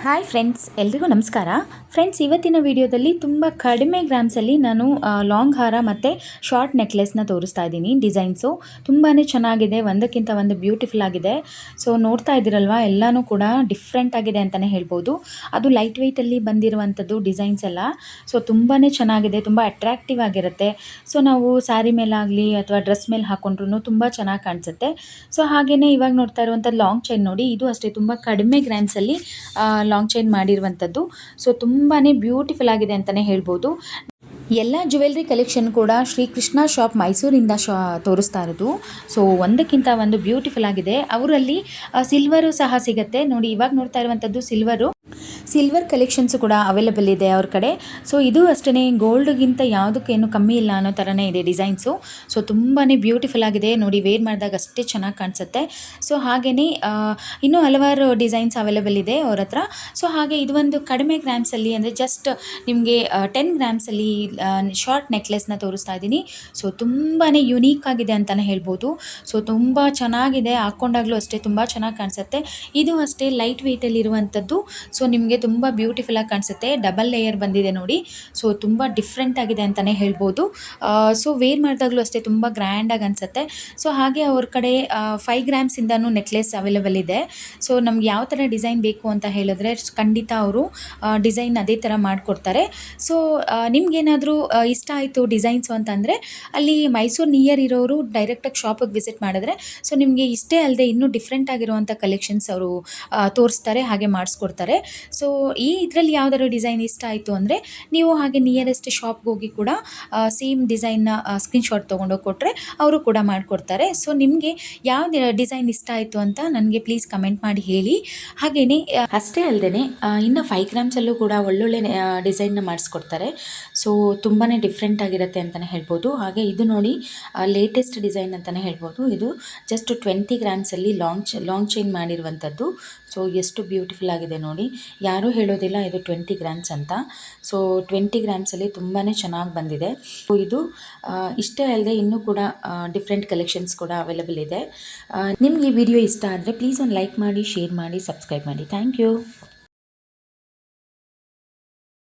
Hi friends, ಎಲ್ರಿಗೂ ನಮಸ್ಕಾರ. Friends, ಇವತ್ತಿನ ವಿಡಿಯೋದಲ್ಲಿ ತುಂಬ ಕಡಿಮೆ ಗ್ರಾಮ್ಸಲ್ಲಿ ನಾನು ಲಾಂಗ್ ಹಾರ ಮತ್ತು ಶಾರ್ಟ್ ನೆಕ್ಲೆಸ್ನ ತೋರಿಸ್ತಾ ಇದ್ದೀನಿ. ಡಿಸೈನ್ಸು ತುಂಬಾ ಚೆನ್ನಾಗಿದೆ, ಒಂದಕ್ಕಿಂತ ಒಂದು ಬ್ಯೂಟಿಫುಲ್ ಆಗಿದೆ. ಸೊ ನೋಡ್ತಾ ಇದ್ದೀರಲ್ವ, ಎಲ್ಲನೂ ಕೂಡ ಡಿಫ್ರೆಂಟ್ ಆಗಿದೆ ಅಂತಲೇ ಹೇಳ್ಬೋದು. ಅದು ಲೈಟ್ ವೆಯ್ಟಲ್ಲಿ ಬಂದಿರುವಂಥದ್ದು ಡಿಸೈನ್ಸ್ ಎಲ್ಲ. ಸೊ ತುಂಬಾ ಚೆನ್ನಾಗಿದೆ, ತುಂಬ ಅಟ್ರಾಕ್ಟಿವ್ ಆಗಿರುತ್ತೆ. ಸೊ ನಾವು ಸ್ಯಾರಿ ಮೇಲಾಗಲಿ ಅಥವಾ ಡ್ರೆಸ್ ಮೇಲೆ ಹಾಕ್ಕೊಂಡ್ರೂ ತುಂಬ ಚೆನ್ನಾಗಿ ಕಾಣಿಸುತ್ತೆ. ಸೊ ಹಾಗೆಯೇ ಇವಾಗ ನೋಡ್ತಾ ಇರುವಂಥದ್ದು ಲಾಂಗ್ ಚೈನ್ ನೋಡಿ, ಇದು ಅಷ್ಟೇ ತುಂಬ ಕಡಿಮೆ ಗ್ರಾಮ್ಸಲ್ಲಿ ಲಾಂಗ್ ಚೈನ್ ಮಾಡಿರುವಂಥದ್ದು. ಸೊ ತುಂಬಾ ಬ್ಯೂಟಿಫುಲ್ ಆಗಿದೆ ಅಂತಲೇ ಹೇಳ್ಬೋದು. ಎಲ್ಲ ಜ್ಯುವೆಲ್ರಿ ಕಲೆಕ್ಷನ್ ಕೂಡ ಶ್ರೀ ಕೃಷ್ಣ ಶಾಪ್ ಮೈಸೂರಿಂದ ತೋರಿಸ್ತಾ ಇರೋದು. ಸೊ ಒಂದಕ್ಕಿಂತ ಒಂದು ಬ್ಯೂಟಿಫುಲ್ ಆಗಿದೆ. ಅವರಲ್ಲಿ ಸಿಲ್ವರು ಸಹ ಸಿಗುತ್ತೆ ನೋಡಿ. ಇವಾಗ ನೋಡ್ತಾ ಇರುವಂಥದ್ದು ಸಿಲ್ವರ್ ಕಲೆಕ್ಷನ್ಸ್ ಕೂಡ ಅವೈಲೇಬಲ್ ಇದೆ ಅವ್ರ ಕಡೆ. ಸೊ ಇದು ಅಷ್ಟೇ, ಗೋಲ್ಡ್ಗಿಂತ ಯಾವುದಕ್ಕೇನು ಕಮ್ಮಿ ಇಲ್ಲ ಅನ್ನೋ ಥರನೇ ಇದೆ ಡಿಸೈನ್ಸು. ಸೊ ತುಂಬಾ ಬ್ಯೂಟಿಫುಲ್ ಆಗಿದೆ ನೋಡಿ, ವೇರ್ ಮಾಡಿದಾಗ ಅಷ್ಟೇ ಚೆನ್ನಾಗಿ ಕಾಣಿಸುತ್ತೆ. ಸೊ ಹಾಗೆಯೇ ಇನ್ನೂ ಹಲವಾರು ಡಿಸೈನ್ಸ್ ಅವೈಲೇಬಲ್ ಇದೆ ಅವ್ರ ಹತ್ರ. ಸೊ ಹಾಗೆ ಇದು ಒಂದು ಕಡಿಮೆ ಗ್ರಾಮ್ಸಲ್ಲಿ, ಅಂದರೆ ಜಸ್ಟ್ ನಿಮಗೆ 10 ಗ್ರಾಮ್ಸಲ್ಲಿ ಶಾರ್ಟ್ ನೆಕ್ಲೆಸ್ನ ತೋರಿಸ್ತಾ ಇದ್ದೀನಿ. ಸೊ ತುಂಬಾ ಯುನೀಕ್ ಆಗಿದೆ ಅಂತಲೇ ಹೇಳ್ಬೋದು. ಸೊ ತುಂಬ ಚೆನ್ನಾಗಿದೆ, ಹಾಕ್ಕೊಂಡಾಗಲೂ ಅಷ್ಟೇ ತುಂಬ ಚೆನ್ನಾಗಿ ಕಾಣಿಸುತ್ತೆ. ಇದು ಅಷ್ಟೇ ಲೈಟ್ ವೆಯ್ಟಲ್ಲಿ ಇರುವಂಥದ್ದು. ಸೊ ನಿಮಗೆ ತುಂಬ ಬ್ಯೂಟಿಫುಲ್ ಆಗಿ ಕಾಣಿಸುತ್ತೆ. ಡಬಲ್ ಲೇಯರ್ ಬಂದಿದೆ ನೋಡಿ. ಸೊ ತುಂಬ ಡಿಫ್ರೆಂಟ್ ಆಗಿದೆ ಅಂತಲೇ ಹೇಳ್ಬೋದು. ಸೊ ವೇರ್ ಮಾಡಿದಾಗಲೂ ಅಷ್ಟೇ ತುಂಬ ಗ್ರ್ಯಾಂಡಾಗಿ ಅನಿಸುತ್ತೆ. ಸೊ ಹಾಗೆ ಅವ್ರ ಕಡೆ 5 ಗ್ರಾಮ್ಸಿಂದನೂ ನೆಕ್ಲೆಸ್ ಅವೈಲೇಬಲ್ ಇದೆ. ಸೊ ನಮ್ಗೆ ಯಾವ ಥರ ಡಿಸೈನ್ ಬೇಕು ಅಂತ ಹೇಳಿದ್ರೆ ಖಂಡಿತ ಅವರು ಡಿಸೈನ್ ಅದೇ ಥರ ಮಾಡಿಕೊಡ್ತಾರೆ. ಸೊ ನಿಮ್ಗೇನಾದರೂ ಇಷ್ಟ ಆಯಿತು ಡಿಸೈನ್ಸು ಅಂತಂದರೆ ಅಲ್ಲಿ ಮೈಸೂರು ನಿಯರ್ ಇರೋರು ಡೈರೆಕ್ಟಾಗಿ ಶಾಪಿಗೆ ವಿಸಿಟ್ ಮಾಡಿದ್ರೆ ಸೊ ನಿಮಗೆ ಇಷ್ಟೇ ಅಲ್ಲದೆ ಇನ್ನೂ ಡಿಫ್ರೆಂಟ್ ಆಗಿರುವಂಥ ಕಲೆಕ್ಷನ್ಸ್ ಅವರು ತೋರಿಸ್ತಾರೆ, ಹಾಗೆ ಮಾಡಿಸ್ಕೊಡ್ತಾರೆ. ಸೊ ಇದರಲ್ಲಿ ಯಾವ್ದಾದ್ರು ಡಿಸೈನ್ ಇಷ್ಟ ಆಯಿತು ಅಂದರೆ ನೀವು ಹಾಗೆ ನಿಯರೆಸ್ಟ್ ಶಾಪ್ಗೆ ಹೋಗಿ ಕೂಡ ಸೇಮ್ ಡಿಸೈನ್ನ ಸ್ಕ್ರೀನ್ಶಾಟ್ ತೊಗೊಂಡೋಗಿ ಕೊಟ್ಟರೆ ಅವರು ಕೂಡ ಮಾಡಿಕೊಡ್ತಾರೆ. ಸೊ ನಿಮಗೆ ಯಾವ್ದು ಡಿಸೈನ್ ಇಷ್ಟ ಆಯಿತು ಅಂತ ನನಗೆ ಪ್ಲೀಸ್ ಕಮೆಂಟ್ ಮಾಡಿ ಹೇಳಿ. ಹಾಗೆಯೇ ಅಷ್ಟೇ ಅಲ್ಲದೆ ಇನ್ನು 5 ಗ್ರಾಮ್ಸಲ್ಲೂ ಕೂಡ ಒಳ್ಳೊಳ್ಳೆ ಡಿಸೈನ್ನ ಮಾಡಿಸ್ಕೊಡ್ತಾರೆ. ಸೊ ತುಂಬಾ ಡಿಫ್ರೆಂಟ್ ಆಗಿರುತ್ತೆ ಅಂತಲೇ ಹೇಳ್ಬೋದು. ಹಾಗೆ ಇದು ನೋಡಿ, ಲೇಟೆಸ್ಟ್ ಡಿಸೈನ್ ಅಂತಲೇ ಹೇಳ್ಬೋದು. ಇದು ಜಸ್ಟ್ 20 ಗ್ರಾಮ್ಸಲ್ಲಿ ಲಾಂಗ್ ಚೈನ್ ಮಾಡಿರುವಂಥದ್ದು. ಸೊ ಎಷ್ಟು ಬ್ಯೂಟಿಫುಲ್ ಆಗಿದೆ ನೋಡಿ. ಯಾರೂ ಹೇಳೋದಿಲ್ಲ ಇದು 20 ಗ್ರಾಮ್ಸ್ ಅಂತ. ಸೊ 20 ಗ್ರಾಮ್ಸಲ್ಲಿ ತುಂಬಾ ಚೆನ್ನಾಗಿ ಬಂದಿದೆ. ಇದು ಇಷ್ಟೇ ಅಲ್ಲದೆ ಇನ್ನೂ ಕೂಡ ಡಿಫ್ರೆಂಟ್ ಕಲೆಕ್ಷನ್ಸ್ ಕೂಡ ಅವೈಲೇಬಲ್ ಇದೆ. ನಿಮಗೆ ಈ ವಿಡಿಯೋ ಇಷ್ಟ ಆದರೆ ಪ್ಲೀಸ್ ಒಂದು ಲೈಕ್ ಮಾಡಿ, ಶೇರ್ ಮಾಡಿ, ಸಬ್ಸ್ಕ್ರೈಬ್ ಮಾಡಿ. Thank you.